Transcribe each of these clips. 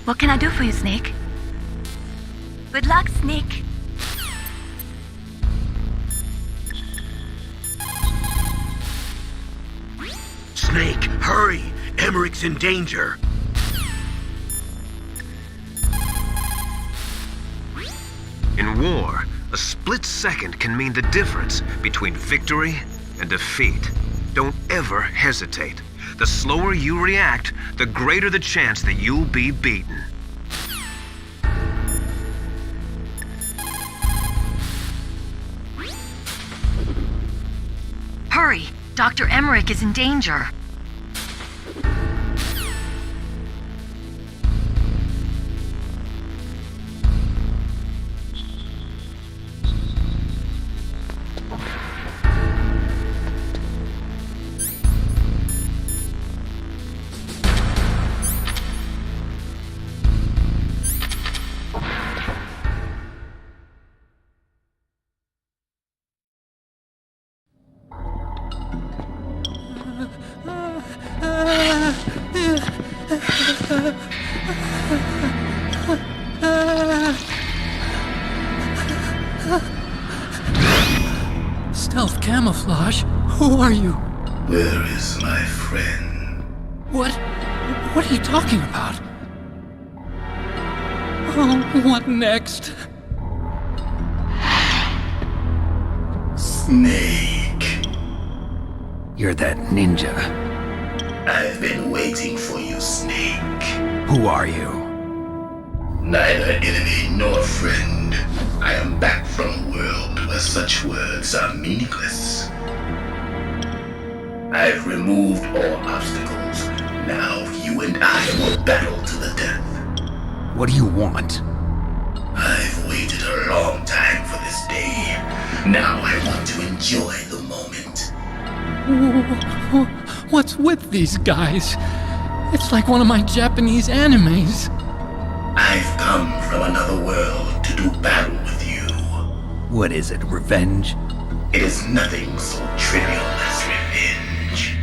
What can I do for you, Snake? Good luck, Snake. Snake, hurry! Emmerich's in danger. In war, a split second can mean the difference between victory and defeat. Don't ever hesitate. The slower you react, the greater the chance that you'll be beaten. Hurry! Dr. Emmerich is in danger. Stealth camouflage? Who are you? Where is my friend? What are you talking about? Oh, what next? Snake. You're that ninja. I've been waiting for you, Snake. Who are you? Neither enemy nor friend. I am back from a world where such words are meaningless. I've removed all obstacles. Now you and I will battle to the death. What do you want? I've waited a long time for this day. Now I want to enjoy the moment. What's with these guys? It's like one of my Japanese animes. I've come from another world to do battle with you. What is it, revenge? It is nothing so trivial as revenge.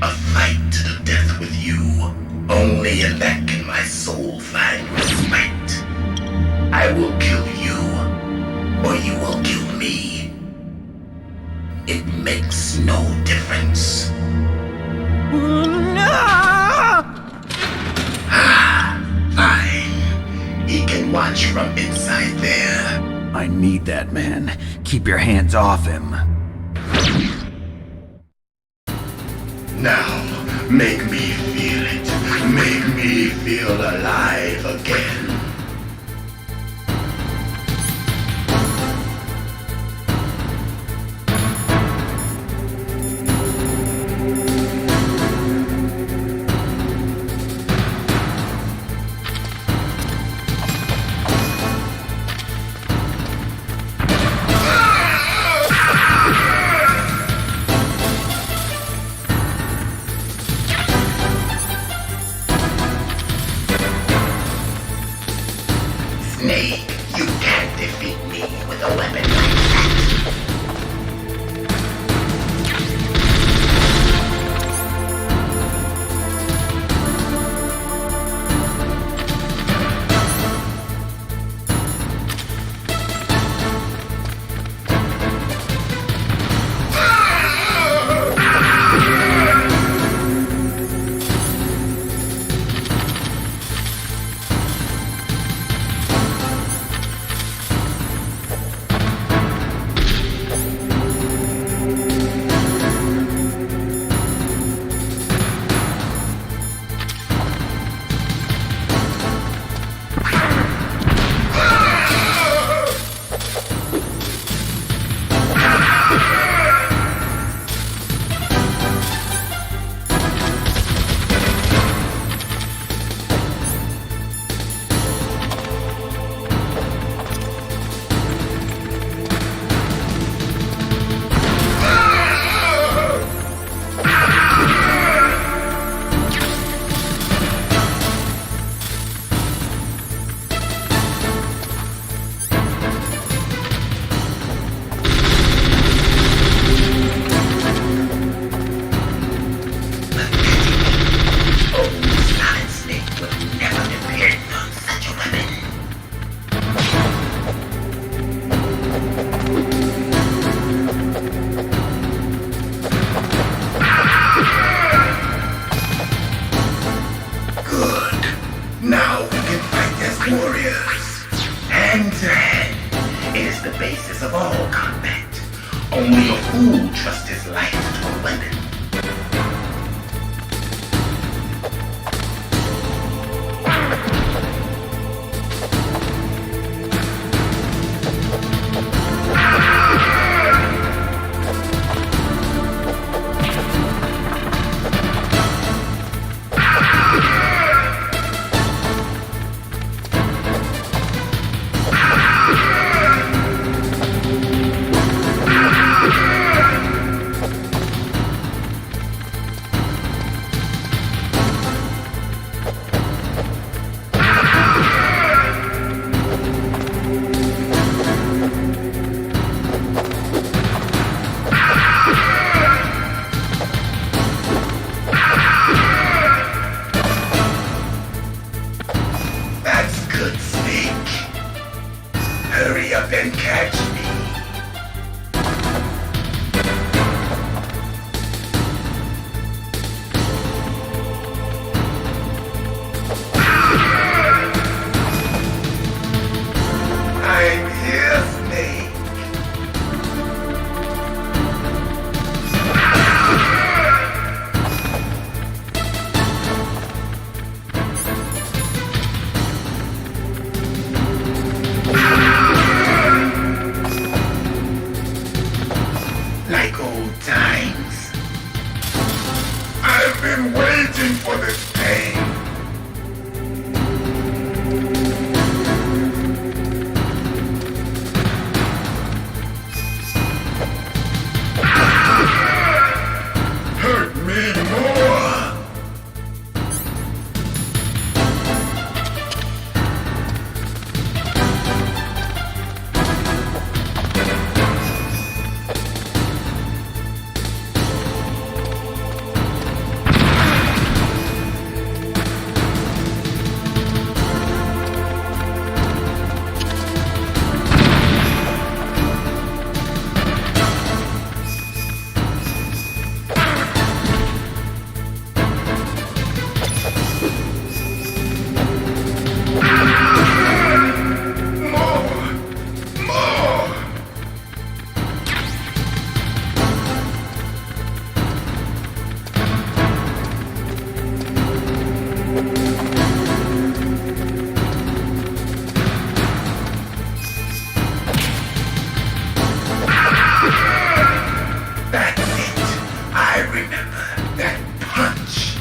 A fight to the death with you. Only in that can my soul find respite. I will kill you, or you will kill me. It makes no difference. Fine. He can watch from inside there. I need that man. Keep your hands off him. Now, make me feel it. Make me feel alive again. Snake, you can't defeat me with a weapon like that. Only a fool trusts his life to a weapon. That's good, Snake. Hurry up and catch me. I'm here, Snake. Like old times. I've been waiting for this day. Hurt me more. That's it. I remember that punch.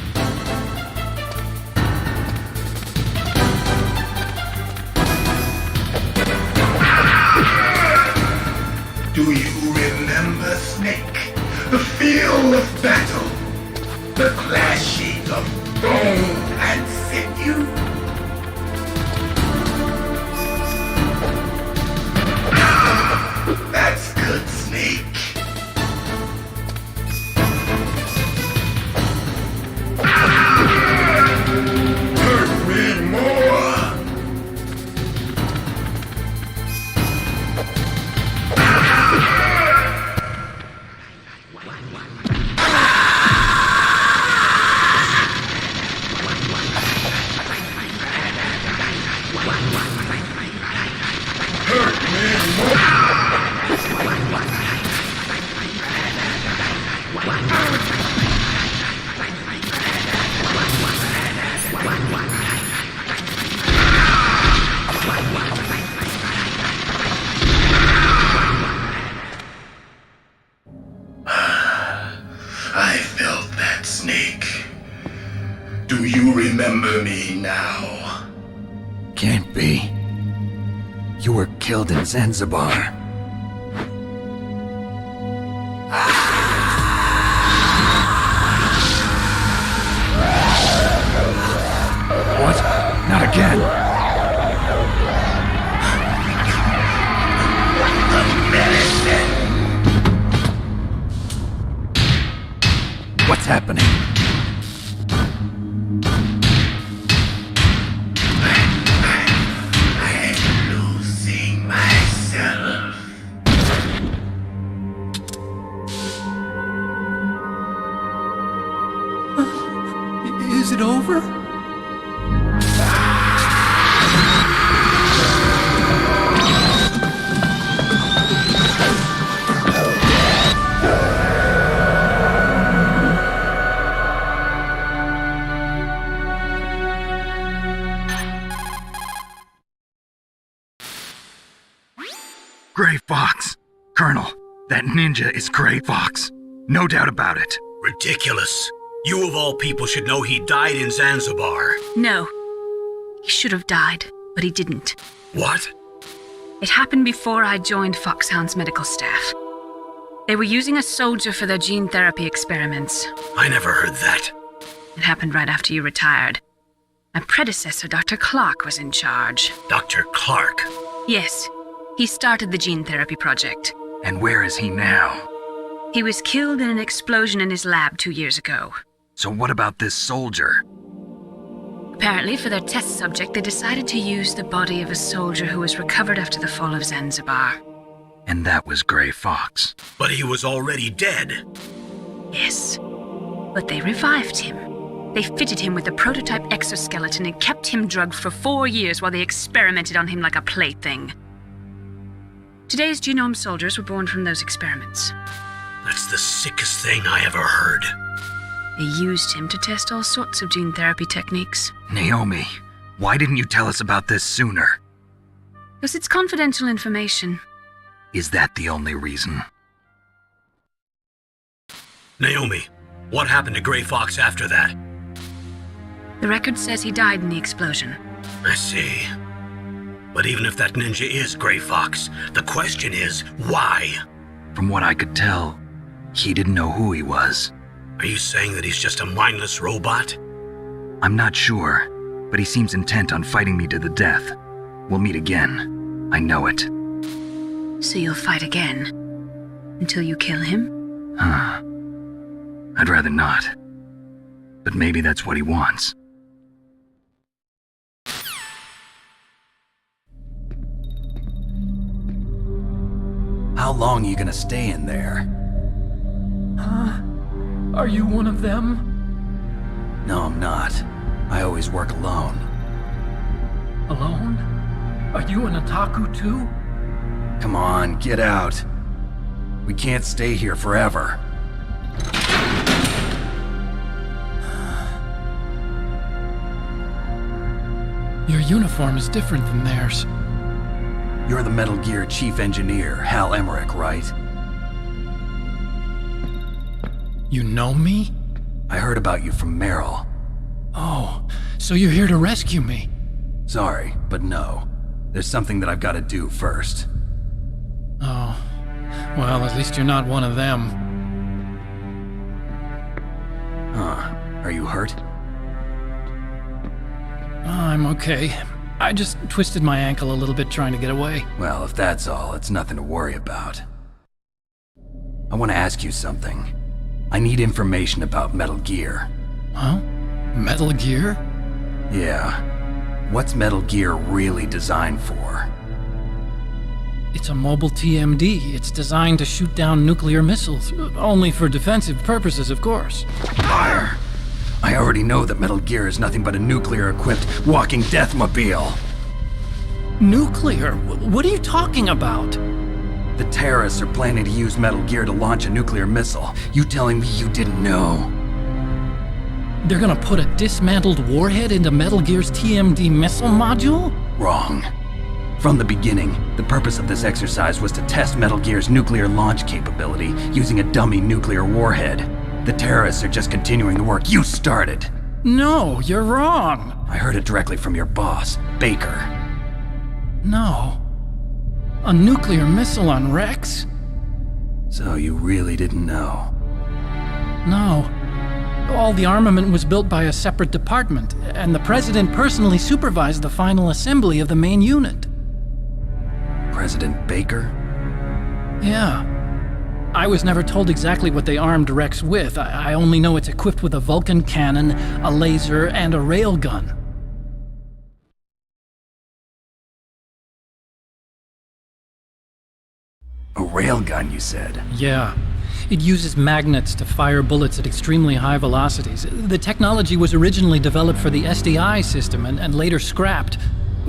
Do you remember, Snake? The feel of battle. The clashing of bone and sinew. That's good, Snake. Hurt me more. Hurt me more. I felt that, Snake. Do you remember me now? Can't be. You were killed in Zanzibar. What? Not again. What's happening? I'm losing myself. Is it over? Gray Fox. Colonel, that ninja is Gray Fox. No doubt about it. Ridiculous. You of all people should know he died in Zanzibar. No. He should have died, but he didn't. What? It happened before I joined Foxhound's medical staff. They were using a soldier for their gene therapy experiments. I never heard that. It happened right after you retired. My predecessor, Dr. Clark, was in charge. Dr. Clark. Yes, he started the gene therapy project. And where is he now? He was killed in an explosion in his lab 2 years ago. So what about this soldier? Apparently, for their test subject, they decided to use the body of a soldier who was recovered after the fall of Zanzibar. And that was Gray Fox. But he was already dead. Yes, but they revived him. They fitted him with a prototype exoskeleton and kept him drugged for 4 years while they experimented on him like a plaything. Today's genome soldiers were born from those experiments. That's the sickest thing I ever heard. They used him to test all sorts of gene therapy techniques. Naomi, why didn't you tell us about this sooner? Because it's confidential information. Is that the only reason? Naomi, what happened to Gray Fox after that? The record says he died in the explosion. I see. But even if that ninja is Gray Fox, the question is, why? From what I could tell, he didn't know who he was. Are you saying that he's just a mindless robot? I'm not sure, but he seems intent on fighting me to the death. We'll meet again. I know it. So you'll fight again? Until you kill him? I'd rather not. But maybe that's what he wants. How long are you gonna stay in there? Are you one of them? No, I'm not. I always work alone. Alone? Are you an otaku too? Come on, get out. We can't stay here forever. Your uniform is different than theirs. You're the Metal Gear Chief Engineer, Hal Emmerich, right? You know me? I heard about you from Meryl. Oh, so you're here to rescue me? Sorry, but no. There's something that I've got to do first. Oh, well, at least you're not one of them. Huh. Are you hurt? I'm okay. I just twisted my ankle a little bit trying to get away. Well, if that's all, it's nothing to worry about. I want to ask you something. I need information about Metal Gear. Huh? Metal Gear? Yeah. What's Metal Gear really designed for? It's a mobile TMD. It's designed to shoot down nuclear missiles. Only for defensive purposes, of course. Fire! I already know that Metal Gear is nothing but a nuclear-equipped walking deathmobile. Nuclear? What are you talking about? The terrorists are planning to use Metal Gear to launch a nuclear missile. You telling me you didn't know? They're gonna put a dismantled warhead into Metal Gear's TMD missile module? Wrong. From the beginning, the purpose of this exercise was to test Metal Gear's nuclear launch capability using a dummy nuclear warhead. The terrorists are just continuing the work you started. No, you're wrong. I heard it directly from your boss, Baker. No. A nuclear missile on Rex? So you really didn't know? No. All the armament was built by a separate department, and the president personally supervised the final assembly of the main unit. President Baker? Yeah. I was never told exactly what they armed Rex with. I only know it's equipped with a Vulcan cannon, a laser, and a railgun. A railgun, you said? Yeah. It uses magnets to fire bullets at extremely high velocities. The technology was originally developed for the SDI system and later scrapped.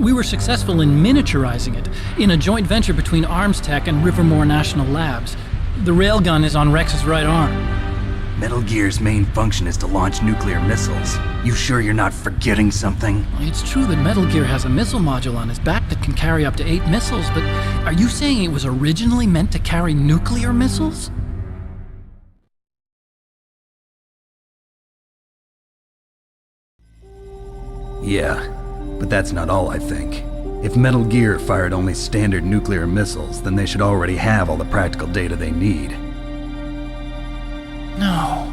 We were successful in miniaturizing it in a joint venture between Arms Tech and Rivermore National Labs. The railgun is on Rex's right arm. Metal Gear's main function is to launch nuclear missiles. You sure you're not forgetting something? It's true that Metal Gear has a missile module on his back that can carry up to 8 missiles, but are you saying it was originally meant to carry nuclear missiles? Yeah, but that's not all I think. If Metal Gear fired only standard nuclear missiles, then they should already have all the practical data they need. No.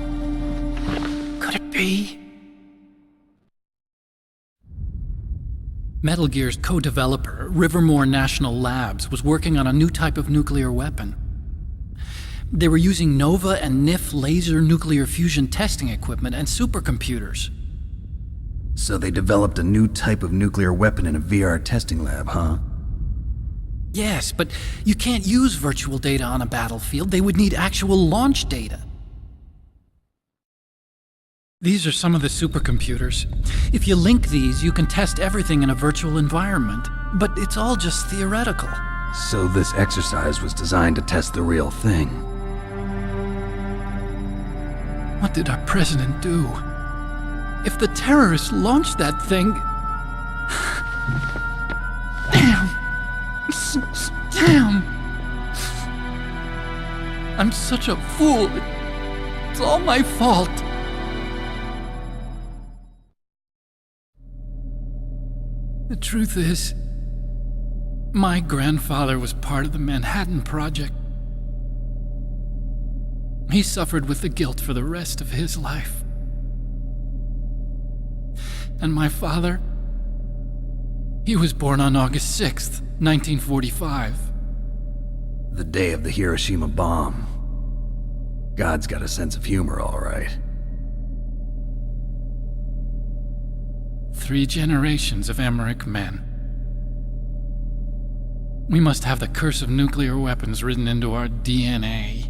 Could it be? Metal Gear's co-developer, Rivermore National Labs, was working on a new type of nuclear weapon. They were using NOVA and NIF laser nuclear fusion testing equipment and supercomputers. So they developed a new type of nuclear weapon in a VR testing lab, huh? Yes, but you can't use virtual data on a battlefield. They would need actual launch data. These are some of the supercomputers. If you link these, you can test everything in a virtual environment. But it's all just theoretical. So this exercise was designed to test the real thing. What did our president do? If the terrorists launched that thing... Damn! Damn! I'm such a fool. It's all my fault. The truth is, my grandfather was part of the Manhattan Project. He suffered with the guilt for the rest of his life. And my father, he was born on August 6th, 1945. The day of the Hiroshima bomb. God's got a sense of humor, all right. 3 generations of Emmerich men. We must have the curse of nuclear weapons written into our DNA.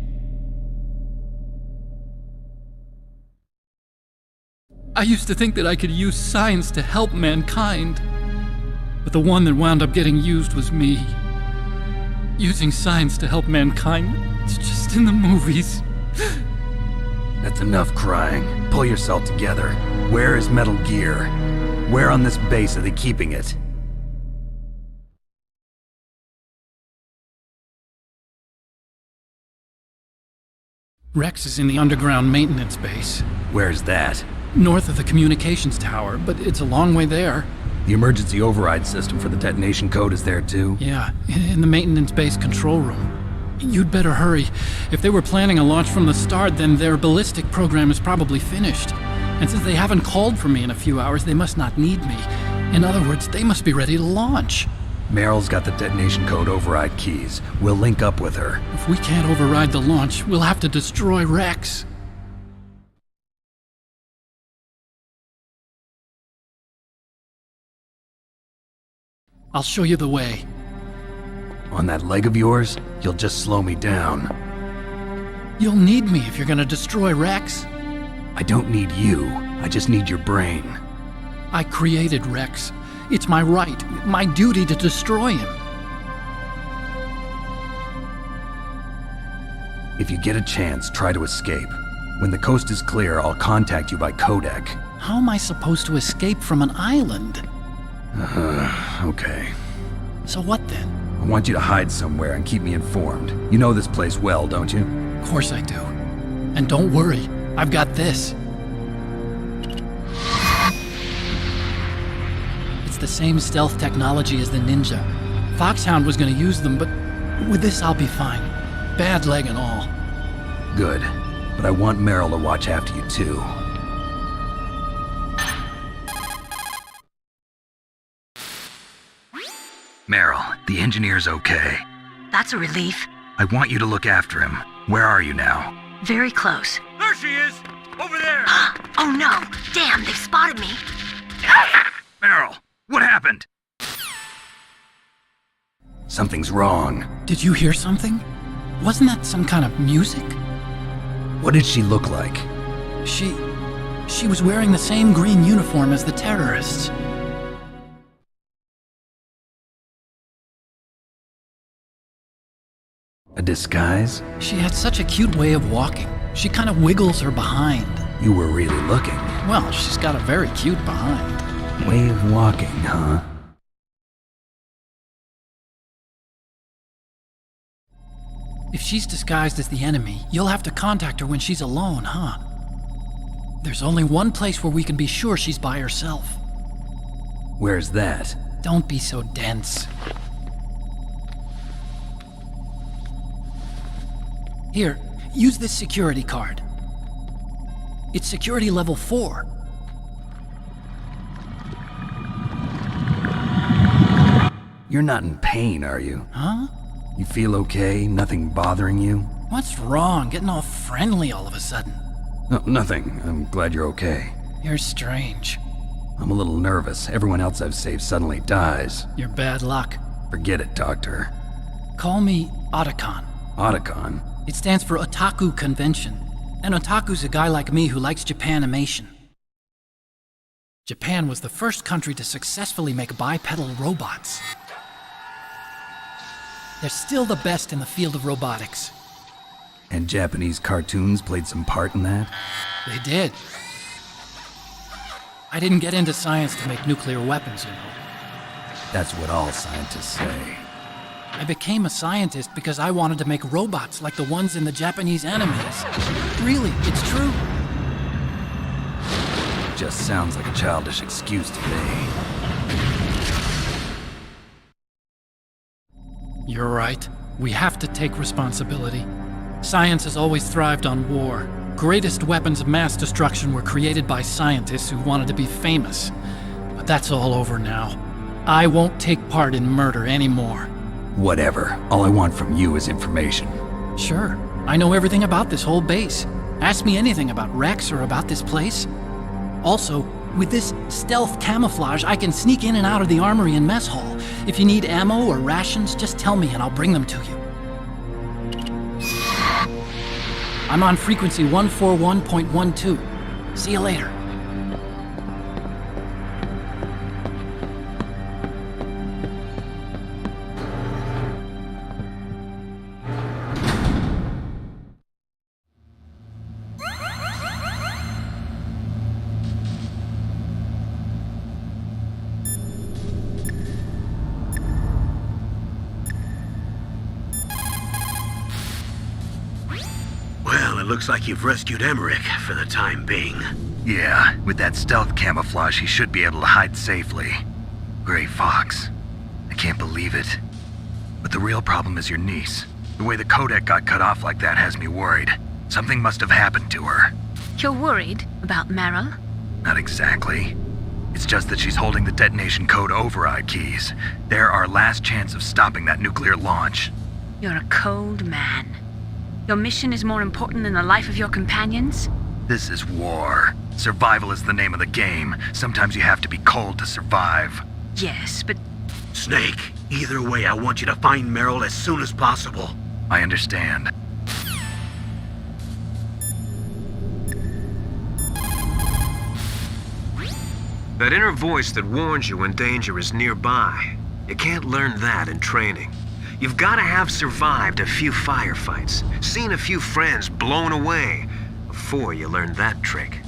I used to think that I could use science to help mankind, but the one that wound up getting used was me. Using science to help mankind, it's just in the movies. That's enough crying. Pull yourself together. Where is Metal Gear? Where on this base are they keeping it? Rex is in the underground maintenance base, Where's that? north of the communications tower, but it's a long way there. The emergency override system for the detonation code is there too? Yeah, in the maintenance base control room. You'd better hurry. If they were planning a launch from the start, then their ballistic program is probably finished. And since they haven't called for me in a few hours, they must not need me. In other words, they must be ready to launch. Meryl's got the detonation code override keys. We'll link up with her. If we can't override the launch, we'll have to destroy Rex. I'll show you the way. On that leg of yours, you'll just slow me down. You'll need me if you're gonna destroy Rex. I don't need you. I just need your brain. I created Rex. It's my right, my duty to destroy him. If you get a chance, try to escape. When the coast is clear, I'll contact you by codec. How am I supposed to escape from an island? Okay. So what then? I want you to hide somewhere and keep me informed. You know this place well, don't you? Of course I do. And don't worry, I've got this. It's the same stealth technology as the Ninja. Foxhound was gonna use them, but with this I'll be fine. Bad leg and all. Good. But I want Meryl to watch after you too. Meryl, the engineer's okay. That's a relief. I want you to look after him. Where are you now? Very close. There she is! Over there! Oh no! Damn, they've spotted me. Meryl, what happened? Something's wrong. Did you hear something? Wasn't that some kind of music? What did she look like? She was wearing the same green uniform as the terrorists. A disguise? She had such a cute way of walking. She kind of wiggles her behind. You were really looking. Well, she's got a very cute behind. Way of walking, huh? If she's disguised as the enemy, you'll have to contact her when she's alone, huh? There's only one place where we can be sure she's by herself. Where's that? Don't be so dense. Here, use this security card. It's security level 4. You're not in pain, are you? Huh? You feel okay? Nothing bothering you? What's wrong? Getting all friendly all of a sudden. No, nothing. I'm glad you're okay. You're strange. I'm a little nervous. Everyone else I've saved suddenly dies. You're bad luck. Forget it, Doctor. Call me Otacon. Otacon? It stands for Otaku Convention. An otaku's a guy like me who likes Japanimation. Japan was the first country to successfully make bipedal robots. They're still the best in the field of robotics. And Japanese cartoons played some part in that? They did. I didn't get into science to make nuclear weapons, you know. That's what all scientists say. I became a scientist because I wanted to make robots like the ones in the Japanese animes. Really, it's true. Just sounds like a childish excuse to me. You're right. We have to take responsibility. Science has always thrived on war. Greatest weapons of mass destruction were created by scientists who wanted to be famous. But that's all over now. I won't take part in murder anymore. Whatever. All I want from you is information. Sure. I know everything about this whole base. Ask me anything about Rex or about this place. Also, with this stealth camouflage, I can sneak in and out of the armory and mess hall. If you need ammo or rations, just tell me and I'll bring them to you. I'm on frequency 141.12. See you later. Well, it looks like you've rescued Emmerich for the time being. Yeah, with that stealth camouflage, he should be able to hide safely. Gray Fox. I can't believe it. But the real problem is your niece. The way the codec got cut off like that has me worried. Something must have happened to her. You're worried about Meryl? Not exactly. It's just that she's holding the detonation code override keys. They're our last chance of stopping that nuclear launch. You're a cold man. Your mission is more important than the life of your companions? This is war. Survival is the name of the game. Sometimes you have to be cold to survive. Yes, but Snake, either way, I want you to find Meryl as soon as possible. I understand. That inner voice that warns you when danger is nearby. You can't learn that in training. You've got to have survived a few firefights, seen a few friends blown away, before you learn that trick.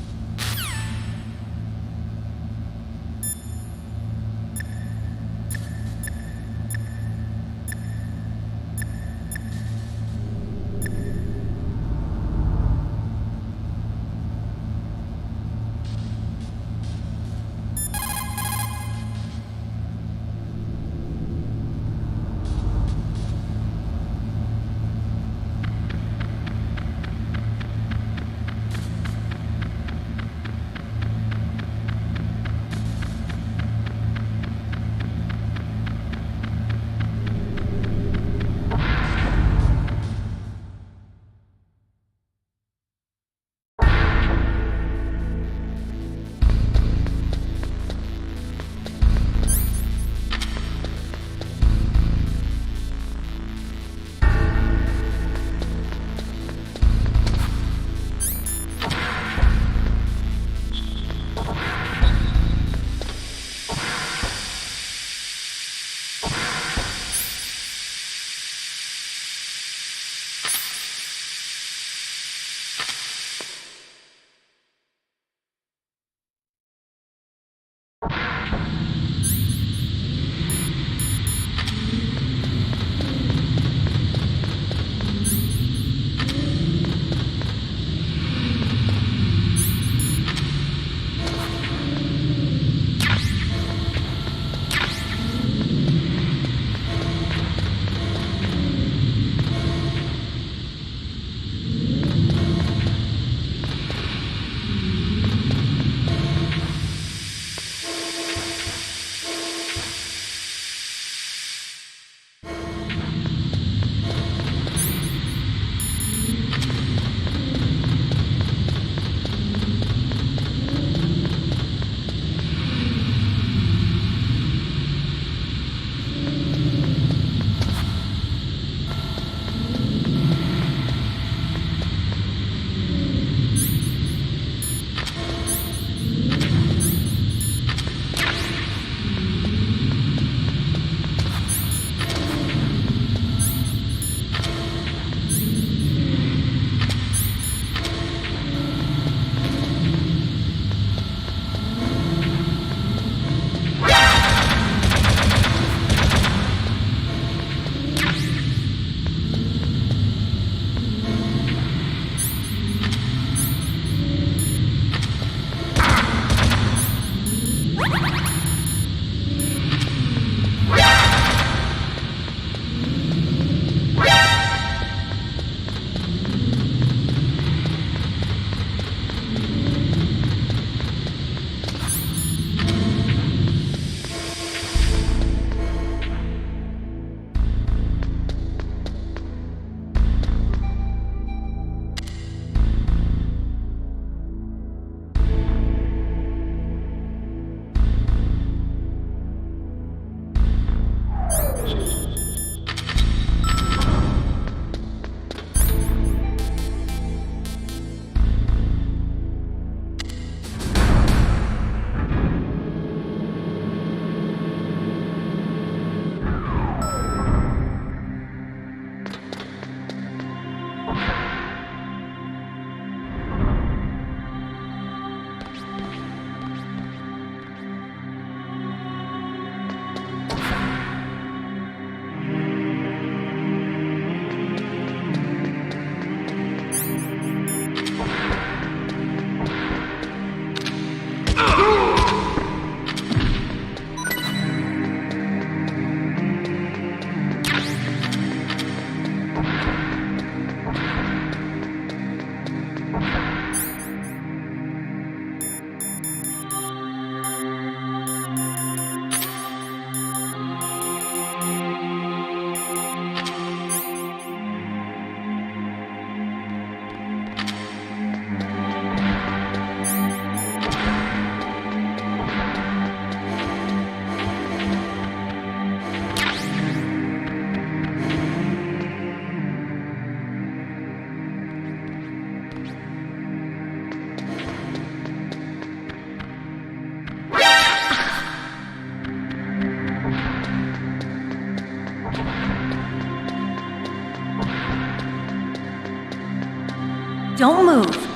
don't move.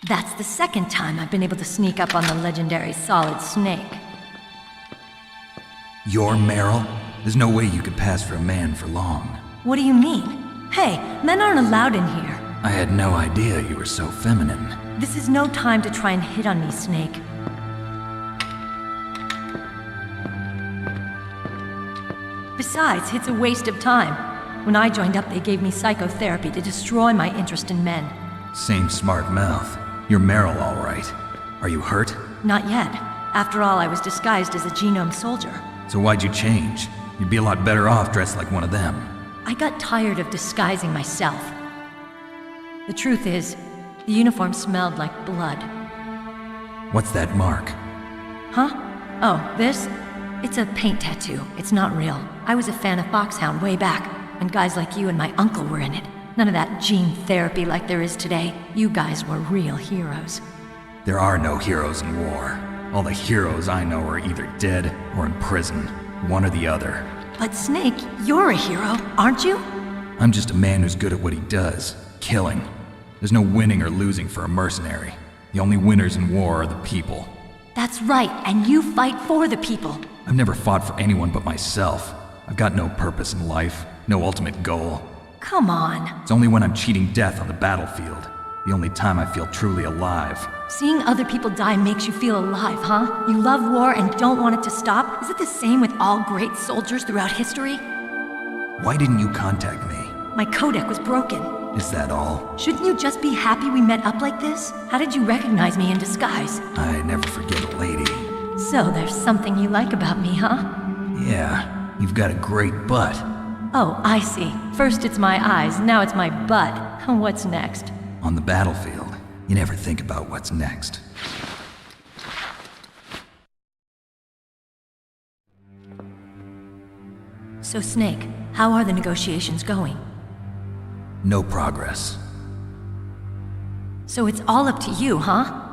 That's the second time I've been able to sneak up on the legendary Solid Snake. You're Meryl? There's no way you could pass for a man for long. What do you mean? Hey, men aren't allowed in here. I had no idea you were so feminine. This is no time to try and hit on me, Snake. Besides, it's a waste of time. When I joined up, they gave me psychotherapy to destroy my interest in men. Same smart mouth. You're Meryl, all right. Are you hurt? Not yet. After all, I was disguised as a genome soldier. So why'd you change? You'd be a lot better off dressed like one of them. I got tired of disguising myself. The truth is, the uniform smelled like blood. What's that mark? Huh? Oh, this? It's a paint tattoo. It's not real. I was a fan of Foxhound way back, and guys like you and my uncle were in it. None of that gene therapy like there is today. You guys were real heroes. There are no heroes in war. All the heroes I know are either dead or in prison. One or the other. But Snake, you're a hero, aren't you? I'm just a man who's good at what he does. Killing. There's no winning or losing for a mercenary. The only winners in war are the people. That's right, and you fight for the people. I've never fought for anyone but myself. I've got no purpose in life, no ultimate goal. Come on. It's only when I'm cheating death on the battlefield. The only time I feel truly alive. Seeing other people die makes you feel alive, huh? You love war and don't want it to stop? Is it the same with all great soldiers throughout history? Why didn't you contact me? My codec was broken. Is that all? Shouldn't you just be happy we met up like this? How did you recognize me in disguise? I never forget a lady. So there's something you like about me, huh? Yeah, you've got a great butt. Oh, I see. First it's my eyes, now it's my butt. What's next? On the battlefield, you never think about what's next. So Snake, how are the negotiations going? No progress. So it's all up to you, huh?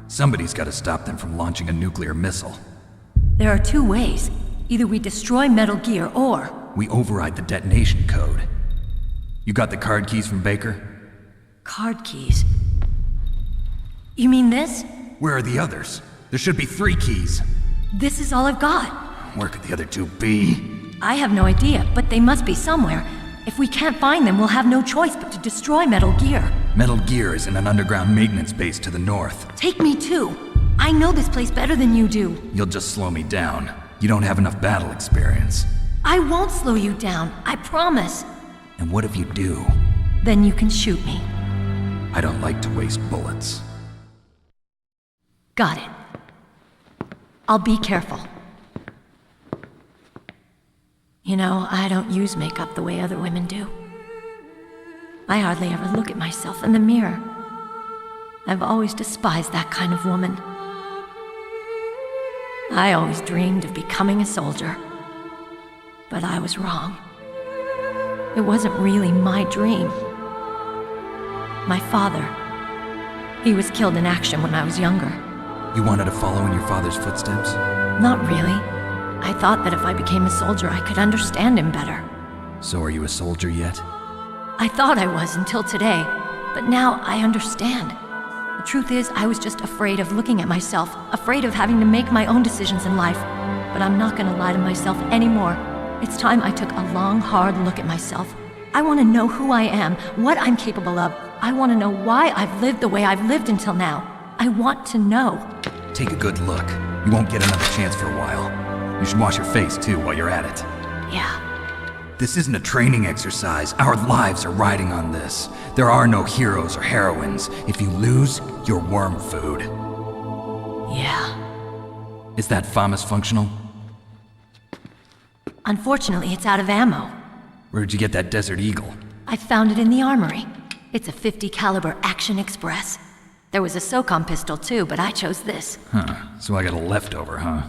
Somebody's got to stop them from launching a nuclear missile. There are two ways. Either we destroy Metal Gear, or... We override the detonation code. You got the card keys from Baker? Card keys? You mean this? Where are the others? There should be 3 keys. This is all I've got. Where could the other 2 be? I have no idea, but they must be somewhere. If we can't find them, we'll have no choice but to destroy Metal Gear. Metal Gear is in an underground maintenance base to the north. Take me too. I know this place better than you do. You'll just slow me down. You don't have enough battle experience. I won't slow you down, I promise. And what if you do? Then you can shoot me. I don't like to waste bullets. Got it. I'll be careful. You know, I don't use makeup the way other women do. I hardly ever look at myself in the mirror. I've always despised that kind of woman. I always dreamed of becoming a soldier. But I was wrong. It wasn't really my dream. My father, he was killed in action when I was younger. You wanted to follow in your father's footsteps? Not really. I thought that if I became a soldier, I could understand him better. So are you a soldier yet? I thought I was until today, but now I understand. The truth is, I was just afraid of looking at myself, afraid of having to make my own decisions in life. But I'm not gonna lie to myself anymore. It's time I took a long, hard look at myself. I want to know who I am, what I'm capable of. I want to know why I've lived the way I've lived until now. I want to know. Take a good look. You won't get another chance for a while. You should wash your face, too, while you're at it. Yeah. This isn't a training exercise. Our lives are riding on this. There are no heroes or heroines. If you lose, you're worm food. Yeah. Is that FAMAS functional? Unfortunately, it's out of ammo. Where'd you get that Desert Eagle? I found it in the armory. It's a .50 caliber Action Express. There was a SOCOM pistol too, but I chose this. Huh, so I got a leftover, huh?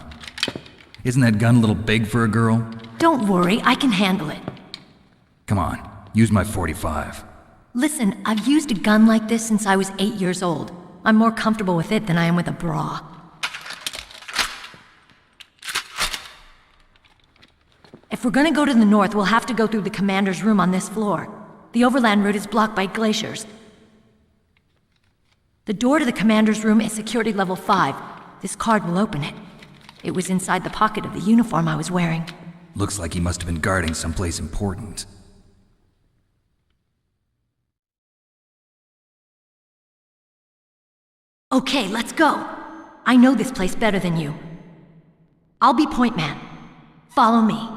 Isn't that gun a little big for a girl? Don't worry, I can handle it. Come on, use my .45. Listen, I've used a gun like this since I was 8 years old. I'm more comfortable with it than I am with a bra. we're gonna go to the north, we'll have to go through the commander's room on this floor. The overland route is blocked by glaciers. The door to the commander's room is security level 5. This card will open it. It was inside the pocket of the uniform I was wearing. Looks like he must have been guarding someplace important. Okay, let's go. I know this place better than you. I'll be point man. Follow me.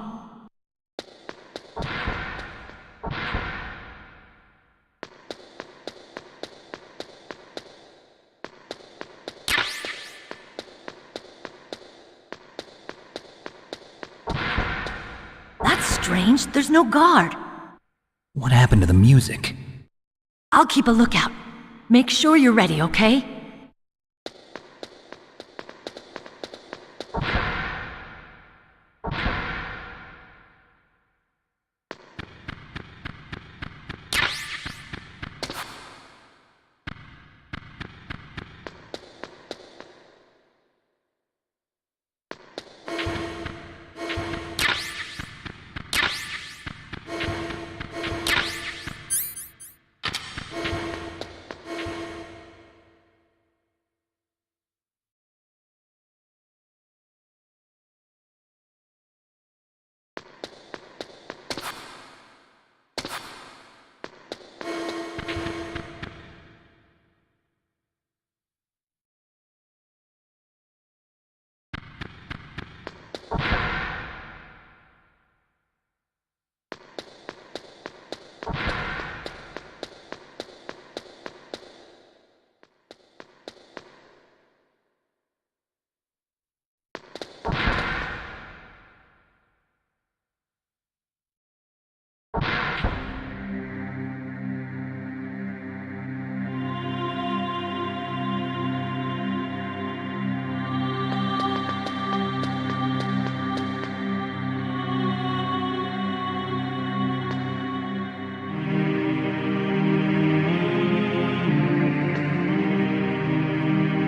That's strange. There's no guard. What happened to the music? I'll keep a lookout. Make sure you're ready, okay?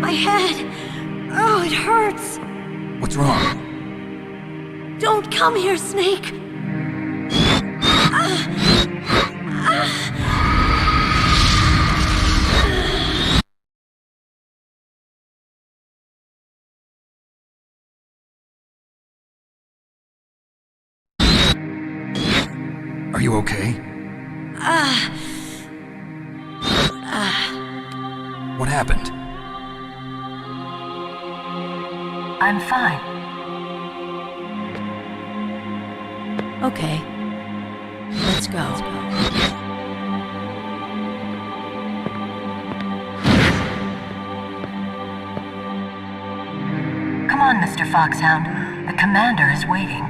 My head! Oh, it hurts! What's wrong? Don't come here, Snake! Are you okay? What happened? I'm fine. Okay. Let's go. Come on, Mr. Foxhound. The commander is waiting.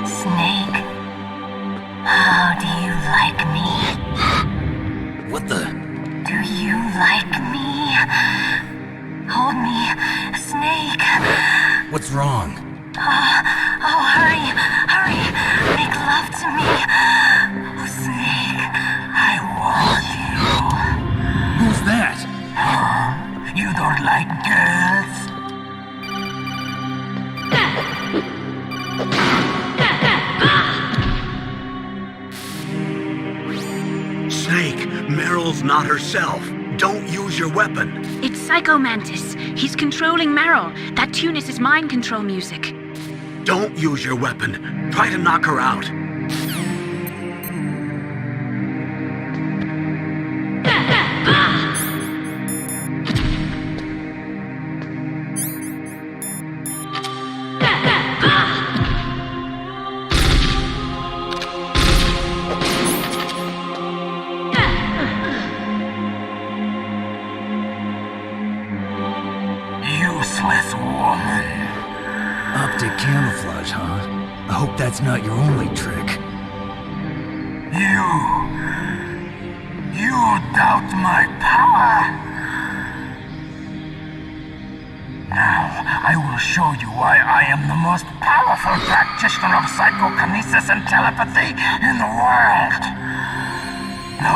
Snake, how do you like me? What the? Do you like me? Hold me, Snake. What's wrong? Oh, hurry, hurry. Make love to me. Oh, Snake, I want you. Who's that? Oh, you don't like girls? Snake, Meryl's not herself. Don't use your weapon. It's Psycho Mantis. He's controlling Meryl. That tune is his mind control music. Don't use your weapon. Try to knock her out. Useless woman. Optic camouflage, huh? I hope that's not your only trick. You doubt my power? Now, I will show you why I am the most powerful practitioner of psychokinesis and telepathy in the world. No,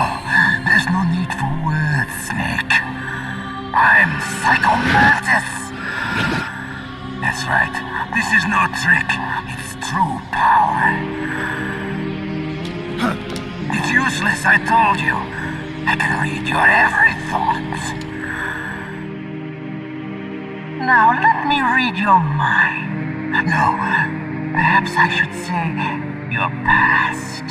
there's no need for words, Snake. I'm Psycho Mantis. That's right. This is no trick. It's true power. It's useless, I told you. I can read your every thought. Now let me read your mind. No, perhaps I should say your past.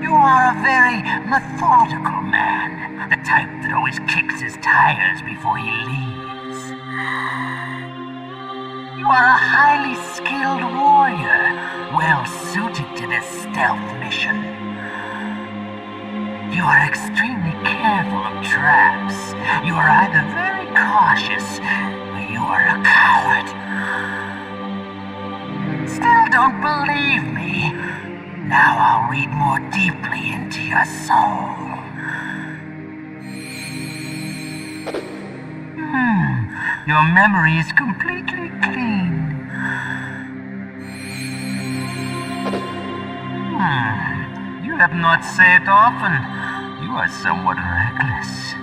You are a very methodical man. The type that always kicks his tires before he leaves. You are a highly skilled warrior, well suited to this stealth mission. You are extremely careful of traps. You are either very cautious, or you are a coward. Still don't believe me? Now I'll read more deeply into your soul. Your memory is completely clean. You have not said often. You are somewhat reckless.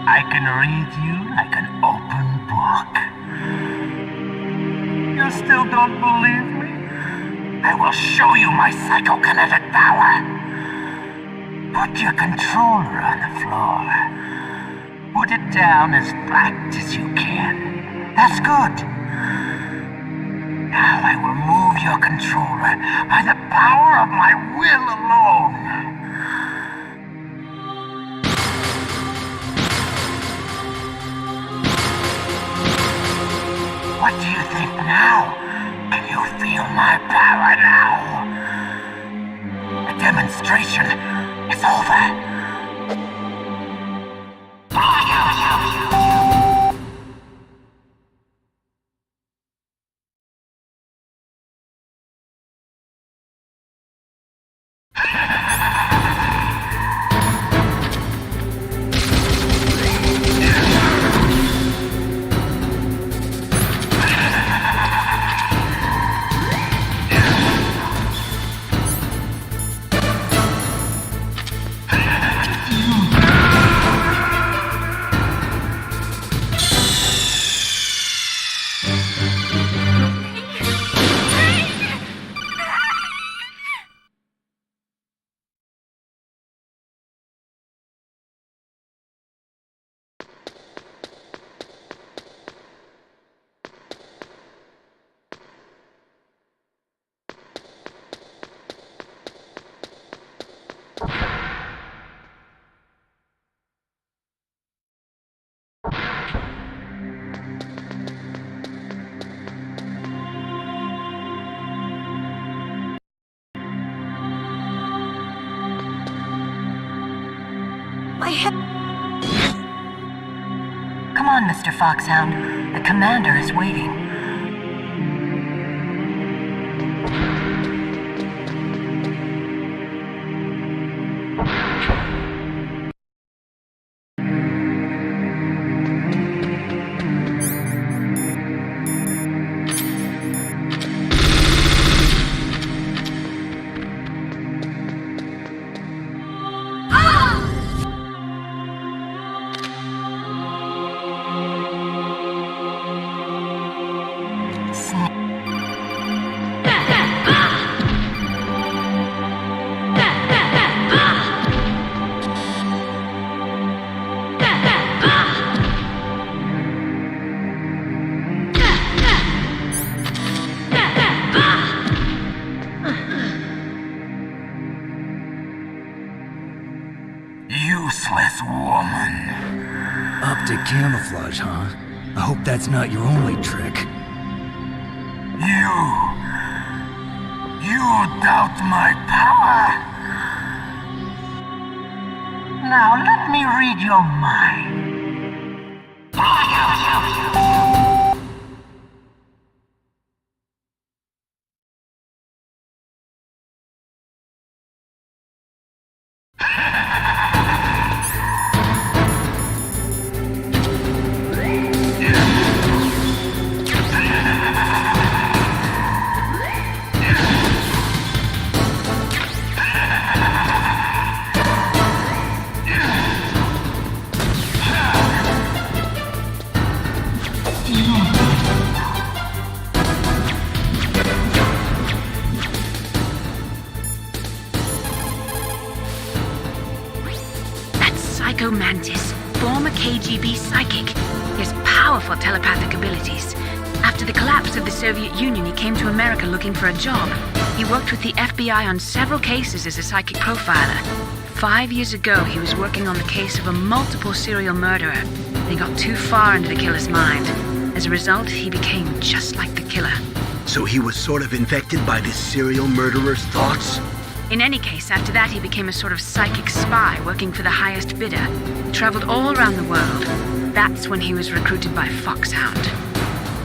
I can read you like an open book. You still don't believe me? I will show you my psychokinetic power. Put your controller on the floor. Put it down as flat as you can. That's good. Now I will move your controller by the power of my will alone. What do you think now? Can you feel my power now? The demonstration is over. Come on, Mr. Foxhound. The commander is waiting. useless woman. Optic camouflage, huh? I hope that's not your only trick. You doubt my power? Now let me read your mind. Mantis, former KGB psychic. He has powerful telepathic abilities. After the collapse of the Soviet Union, he came to America looking for a job. He worked with the FBI on several cases as a psychic profiler. 5 years ago, he was working on the case of a multiple serial murderer. He got too far into the killer's mind. As a result, he became just like the killer. So he was sort of infected by this serial murderer's thoughts? In any case, after that he became a sort of psychic spy working for the highest bidder. He traveled all around the world. That's when he was recruited by Foxhound.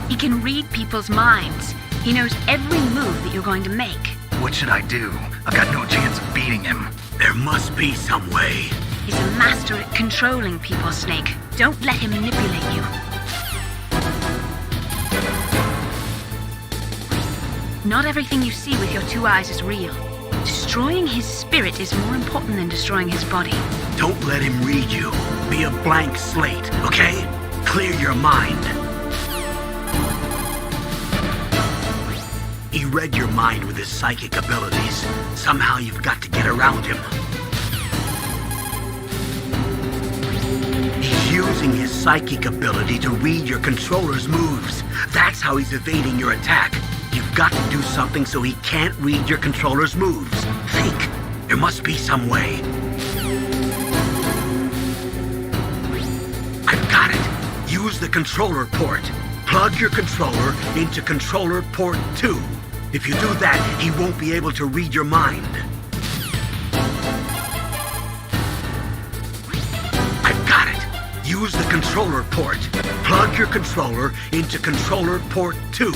He can read people's minds. He knows every move that you're going to make. What should I do? I've got no chance of beating him. There must be some way. He's a master at controlling people, Snake. Don't let him manipulate you. Not everything you see with your 2 eyes is real. Destroying his spirit is more important than destroying his body. Don't let him read you. Be a blank slate, okay? Clear your mind. He read your mind with his psychic abilities. Somehow you've got to get around him. He's using his psychic ability to read your controller's moves. That's how he's evading your attack. You've got to do something so he can't read your controller's moves. Think. There must be some way. I've got it. Use the controller port. Plug your controller into controller port 2. If you do that, he won't be able to read your mind. I've got it. Use the controller port. Plug your controller into controller port 2.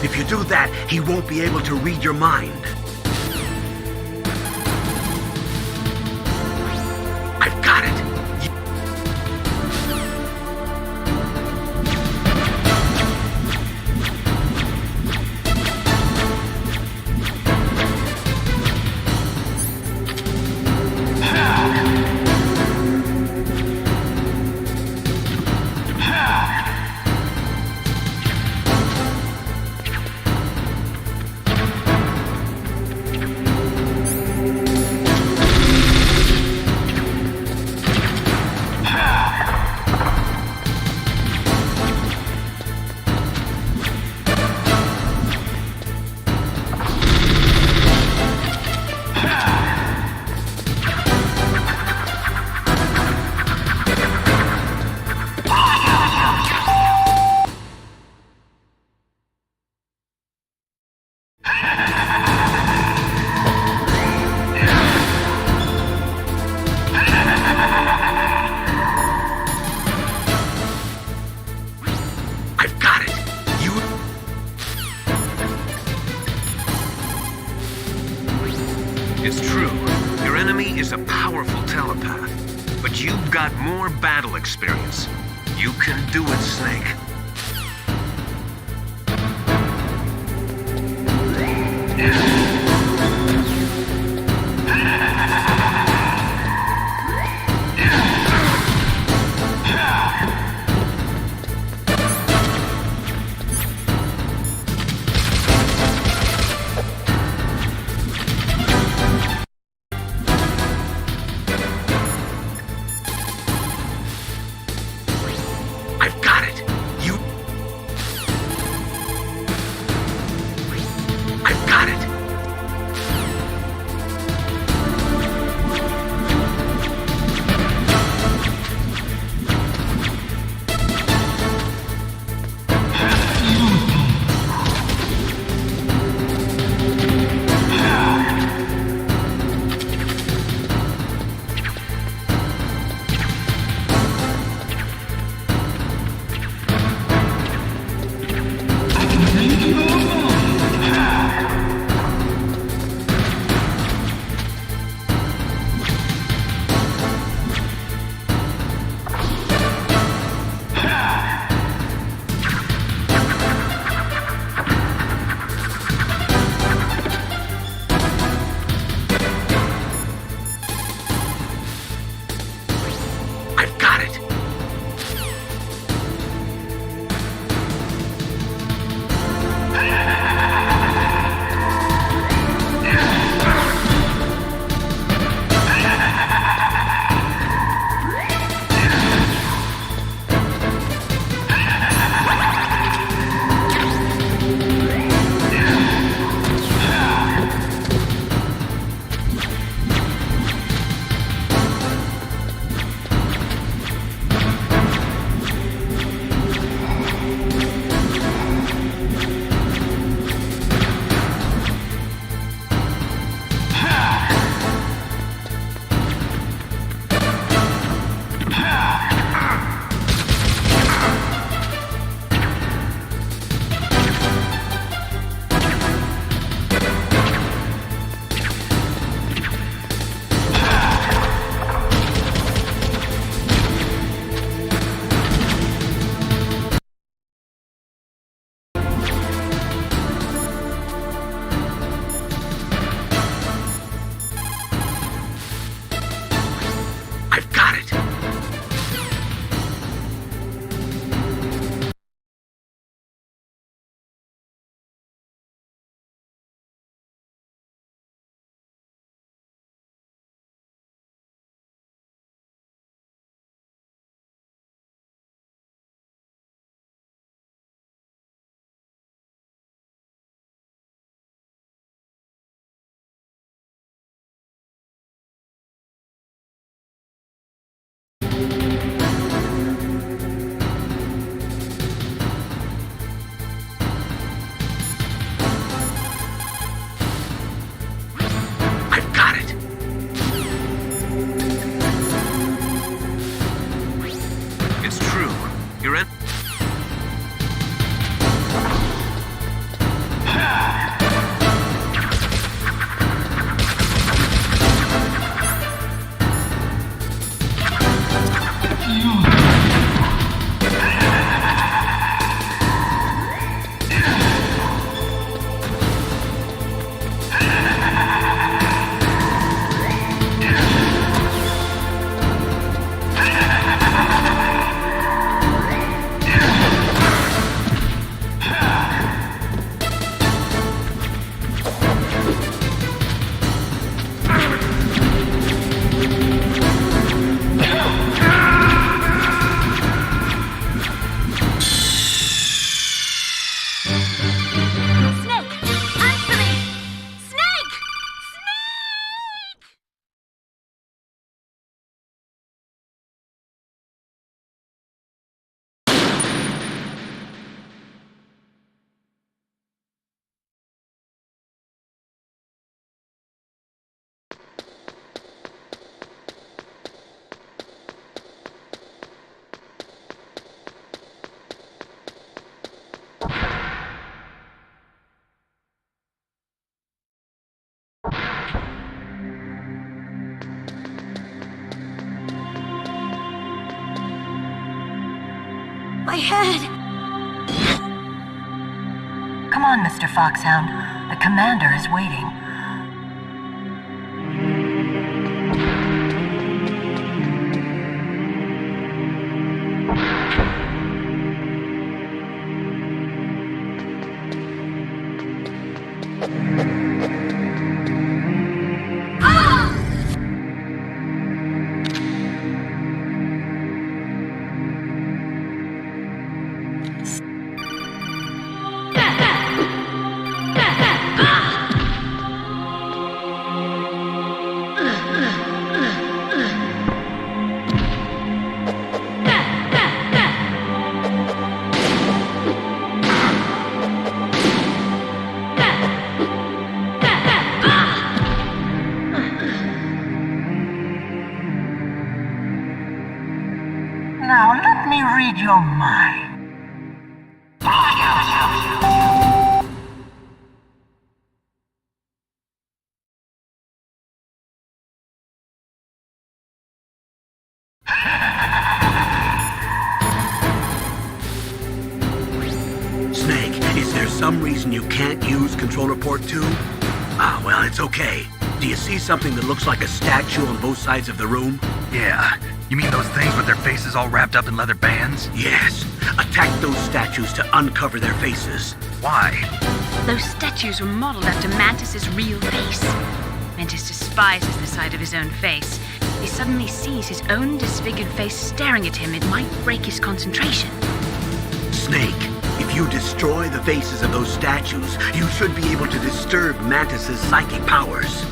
If you do that, he won't be able to read your mind. I've got it. It's true. Your enemy is a powerful telepath. But you've got more battle experience. You can do it, Snake. My head! Come on, Mr. Foxhound. The commander is waiting. Now let me read your mind. Snake, is there some reason you can't use controller port 2? Ah, well, it's okay. Do you see something that looks like a statue on both sides of the room? Yeah. You mean those things with their faces all wrapped up in leather bands? Yes. Attack those statues to uncover their faces. Why? Those statues were modeled after Mantis's real face. Mantis despises the sight of his own face. If he suddenly sees his own disfigured face staring at him, it might break his concentration. Snake, if you destroy the faces of those statues, you should be able to disturb Mantis's psychic powers.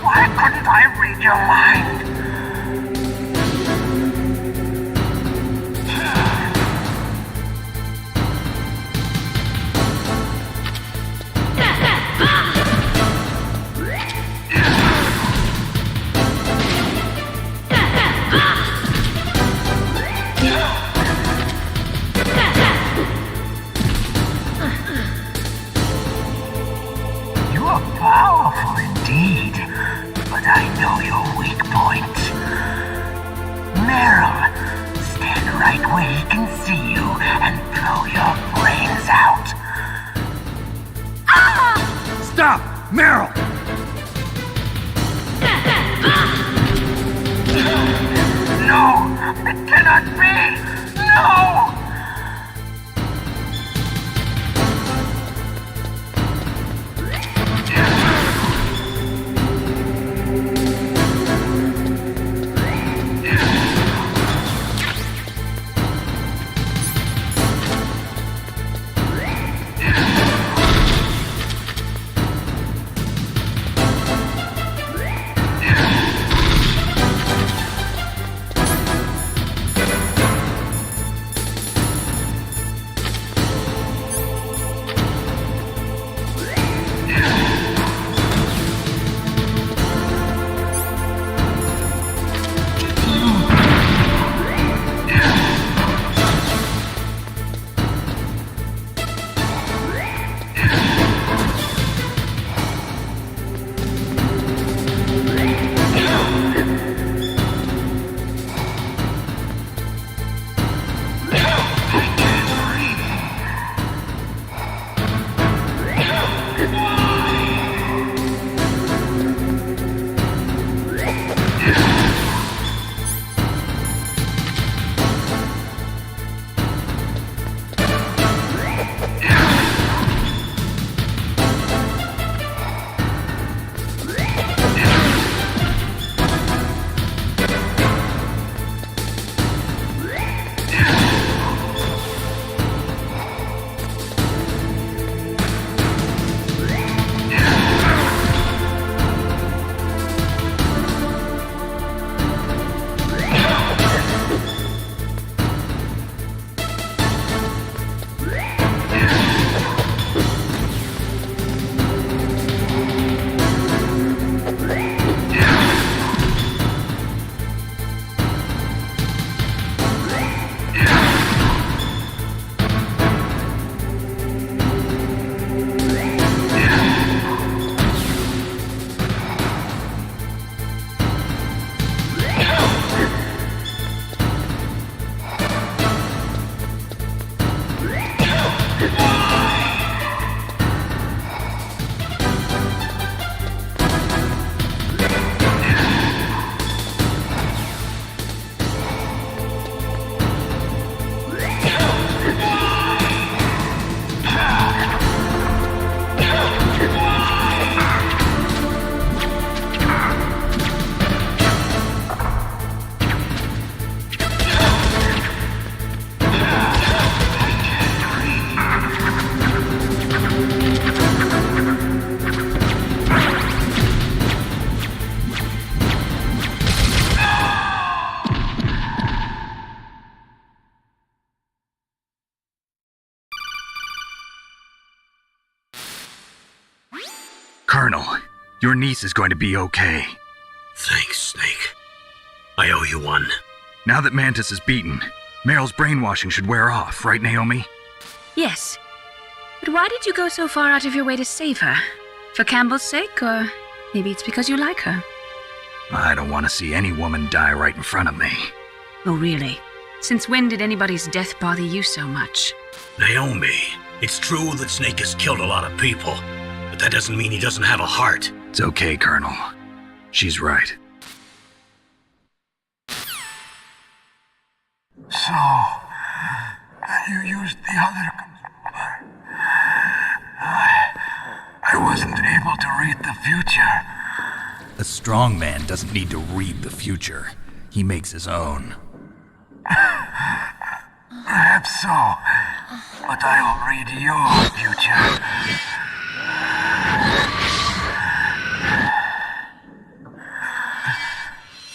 Why couldn't I read your mind? You are powerful indeed, but I know your weak point. Meryl, stand right where he can see you and blow your brains out. Stop! Meryl! No, it cannot be! No! Colonel, your niece is going to be okay. Thanks, Snake. I owe you one. Now that Mantis is beaten, Meryl's brainwashing should wear off, right, Naomi? Yes. But why did you go so far out of your way to save her? For Campbell's sake, or maybe it's because you like her? I don't want to see any woman die right in front of me. Oh, really? Since when did anybody's death bother you so much? Naomi, it's true that Snake has killed a lot of people, but that doesn't mean he doesn't have a heart. It's okay, Colonel. She's right. So, you used the other... I wasn't able to read the future. A strong man doesn't need to read the future. He makes his own. Perhaps so, but I'll read your future.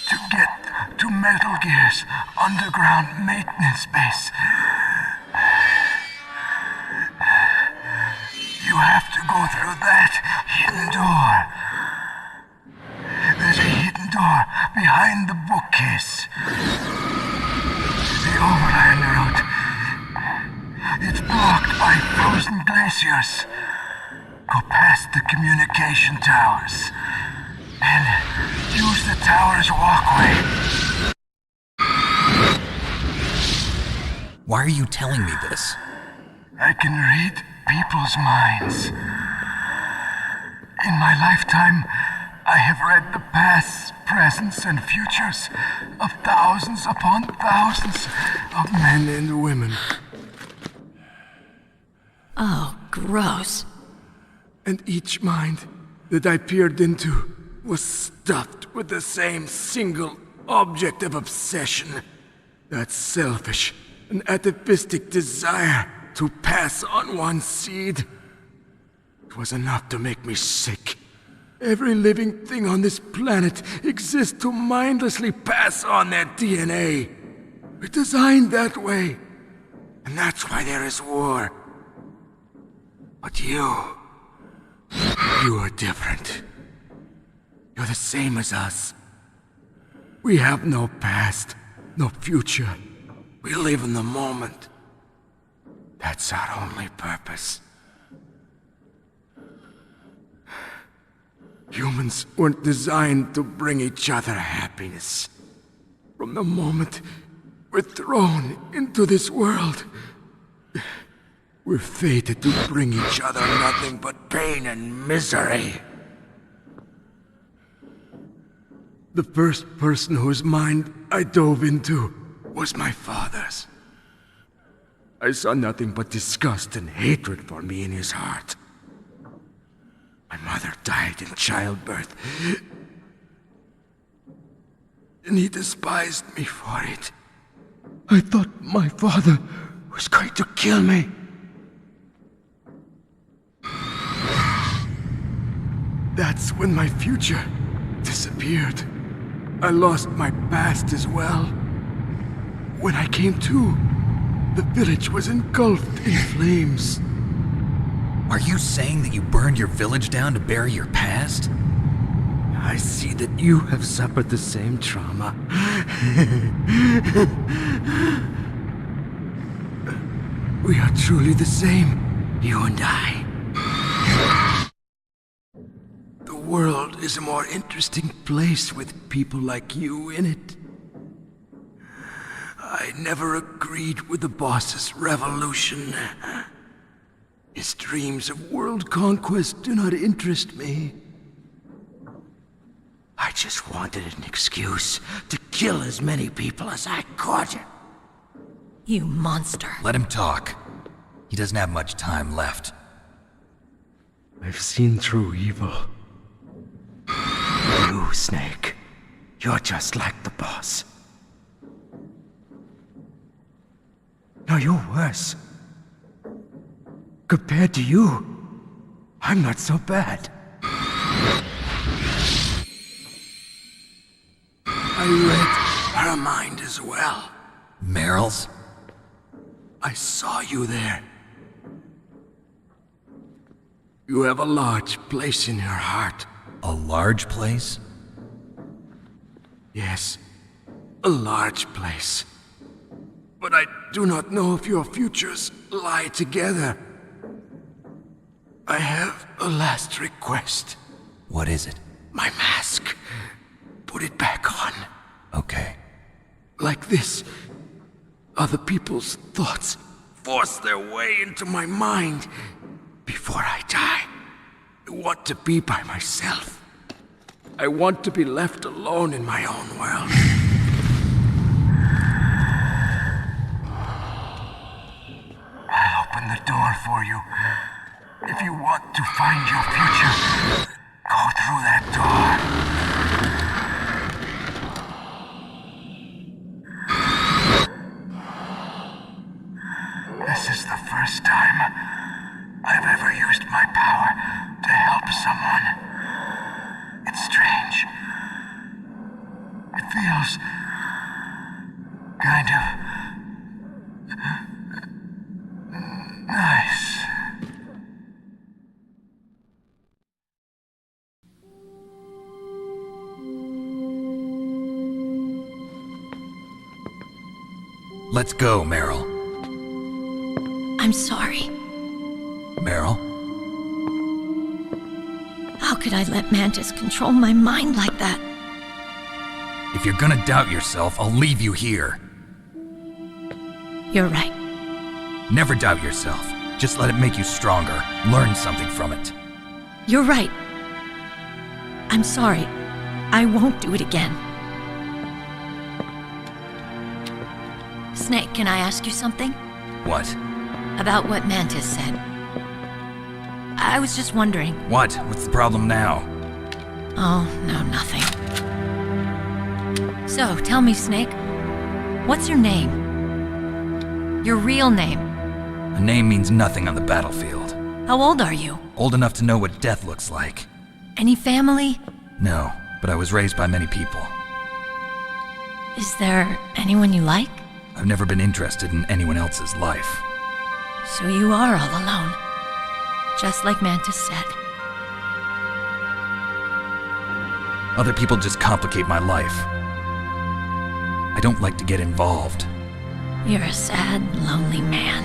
To get to Metal Gear's underground maintenance base, you have to go through that hidden door. There's a hidden door behind the bookcase. The overland route. It's blocked by frozen glaciers. Go past the communication towers. And use the tower's walkway. Why are you telling me this? I can read people's minds. In my lifetime, I have read the pasts, presents, and futures of thousands upon thousands of men and women. Oh, gross. And each mind that I peered into was stuffed with the same single object of obsession. That selfish and atavistic desire to pass on one's seed. It was enough to make me sick. Every living thing on this planet exists to mindlessly pass on their DNA. We're designed that way. And that's why there is war. But you are different. You're the same as us. We have no past, no future. We live in the moment. That's our only purpose. Humans weren't designed to bring each other happiness. From the moment we're thrown into this world, we're fated to bring each other nothing but pain and misery. The first person whose mind I dove into was my father's. I saw nothing but disgust and hatred for me in his heart. My mother died in childbirth, and he despised me for it. I thought my father was going to kill me. That's when my future disappeared. I lost my past as well. When I came to, the village was engulfed in flames. Are you saying that you burned your village down to bury your past? I see that you have suffered the same trauma. We are truly the same, you and I. The world is a more interesting place with people like you in it. I never agreed with the boss's revolution. His dreams of world conquest do not interest me. I just wanted an excuse to kill as many people as I could. You monster. Let him talk. He doesn't have much time left. I've seen through evil. You, Snake, you're just like the boss. No, you're worse. Compared to you, I'm not so bad. I read her mind as well. Meryl's? I saw you there. You have a large place in your heart. A large place? Yes, a large place. But I do not know if your futures lie together. I have a last request. What is it? My mask. Put it back on. Okay. Like this, other people's thoughts force their way into my mind. Before I die, I want to be by myself. I want to be left alone in my own world. I'll open the door for you. If you want to find your future, go through that door. This is the first time I've ever used my power to help someone. It's strange. It feels kind of nice. Let's go, Meryl. I'm sorry. Meryl? How could I let Mantis control my mind like that? If you're gonna doubt yourself, I'll leave you here. You're right. Never doubt yourself. Just let it make you stronger. Learn something from it. You're right. I'm sorry. I won't do it again. Snake, can I ask you something? What? About what Mantis said. I was just wondering. What? What's the problem now? Oh, no, nothing. So, tell me, Snake. What's your name? Your real name? A name means nothing on the battlefield. How old are you? Old enough to know what death looks like. Any family? No, but I was raised by many people. Is there anyone you like? I've never been interested in anyone else's life. So you are all alone. Just like Mantis said. Other people just complicate my life. I don't like to get involved. You're a sad, lonely man.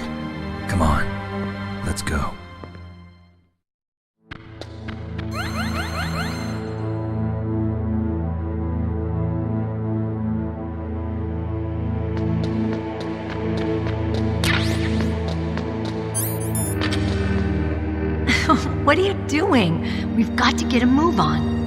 Come on, let's go. What are you doing? We've got to get a move on.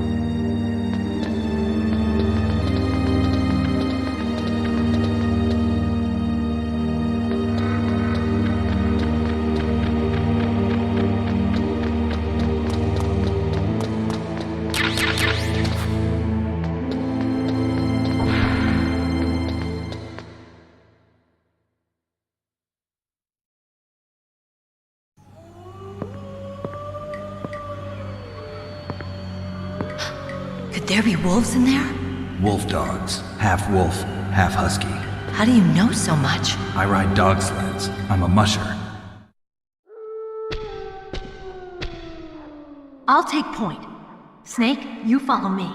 Could there be wolves in there? Wolf dogs. Half wolf, half husky. How do you know so much? I ride dog sleds. I'm a musher. I'll take point. Snake, you follow me.